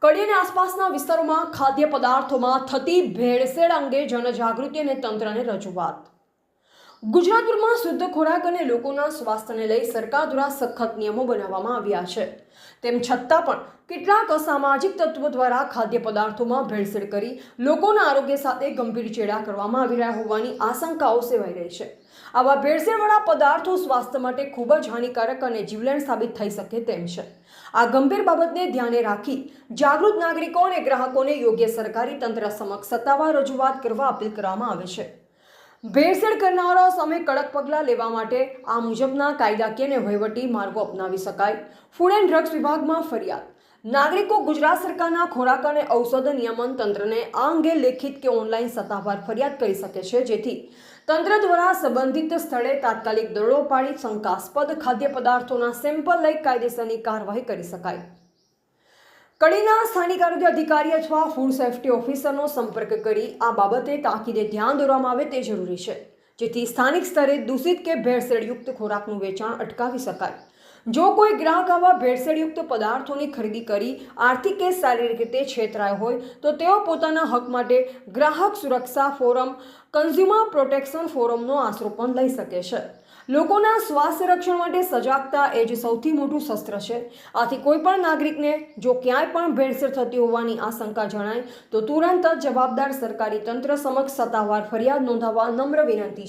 કડી અને આસપાસના વિસ્તારોમાં ખાદ્ય પદાર્થોમાં થતી ભેળસેળ અંગે જનજાગૃતિ અને તંત્રને રજૂઆત. ગુજરાતભરમાં શુદ્ધ ખોરાક અને લોકોના સ્વાસ્થ્યને લઈ સરકાર દ્વારા સખત નિયમો બનાવવામાં આવ્યા છે. તેમ છતાં પણ કેટલાક અસામાજિક તત્વો દ્વારા ખાદ્ય પદાર્થોમાં ભેળસેળ કરી લોકોના આરોગ્ય સાથે ગંભીર ચેડા કરવામાં આવી રહ્યા હોવાની આશંકાઓ સેવાઈ રહી છે. આવા ભેળસેળવાળા પદાર્થો સ્વાસ્થ્ય માટે ખૂબ જ હાનિકારક અને જીવલેણ સાબિત થઈ શકે તેમ છે. આ ગંભીર બાબતને ધ્યાને રાખી જાગૃત નાગરિકો અને ગ્રાહકોને યોગ્ય સરકારી તંત્ર સમક્ષ સત્તાવાર રજૂઆત કરવા અપીલ કરવામાં આવે છે. ભેળસેળ કરનારાઓ સામે કડક પગલાં લેવા માટે આ મુજબના કાયદાકીય અને વહીવટી માર્ગો અપનાવી શકાય. ફૂડ એન્ડ ડ્રગ્સ વિભાગમાં ફરિયાદ. નાગરિકો ગુજરાત સરકારના ખોરાક અને ઔષધ નિયમન તંત્રને આ અંગે લેખિત કે ઓનલાઈન સત્તાવાર ફરિયાદ કરી શકે છે, જેથી તંત્ર દ્વારા સંબંધિત સ્થળે તાત્કાલિક દરોડો પાડી શંકાસ્પદ ખાદ્ય પદાર્થોના સેમ્પલ લઈ કાયદેસરની કાર્યવાહી કરી શકાય. કડીના સ્થાનિક આરોગ્ય અધિકારી અથવા ફૂડ સેફ્ટી ઓફિસરનો સંપર્ક કરી આ બાબતે તાકીદે ધ્યાન દોરવામાં આવે તે જરૂરી છે, જેથી સ્થાનિક સ્તરે દૂષિત કે ભેળસેળયુક્ત ખોરાકનું વેચાણ અટકાવી શકાય. જો કોઈ ગ્રાહક આવા ભેળસેળયુક્ત પદાર્થોની ખરીદી કરી આર્થિક કે શારીરિક રીતે છેતરાયો હોય તો તેઓ પોતાના હક માટે ગ્રાહક સુરક્ષા ફોરમ, કન્ઝ્યુમર પ્રોટેક્શન ફોરમનો આશરો પણ લઈ શકે છે. લોકોના સ્વાસ્થ્ય રક્ષણ માટે સજાગતા એ જ સૌથી મોટું શસ્ત્ર છે. આથી કોઈ પણ નાગરિકને જો ક્યાંય પણ ભેળસેળ થતી હોવાની આશંકા જણાય તો તુરંત જ જવાબદાર સરકારી તંત્ર સમક્ષ સત્તાવાર ફરિયાદ નોંધાવવા નમ્ર વિનંતી છે.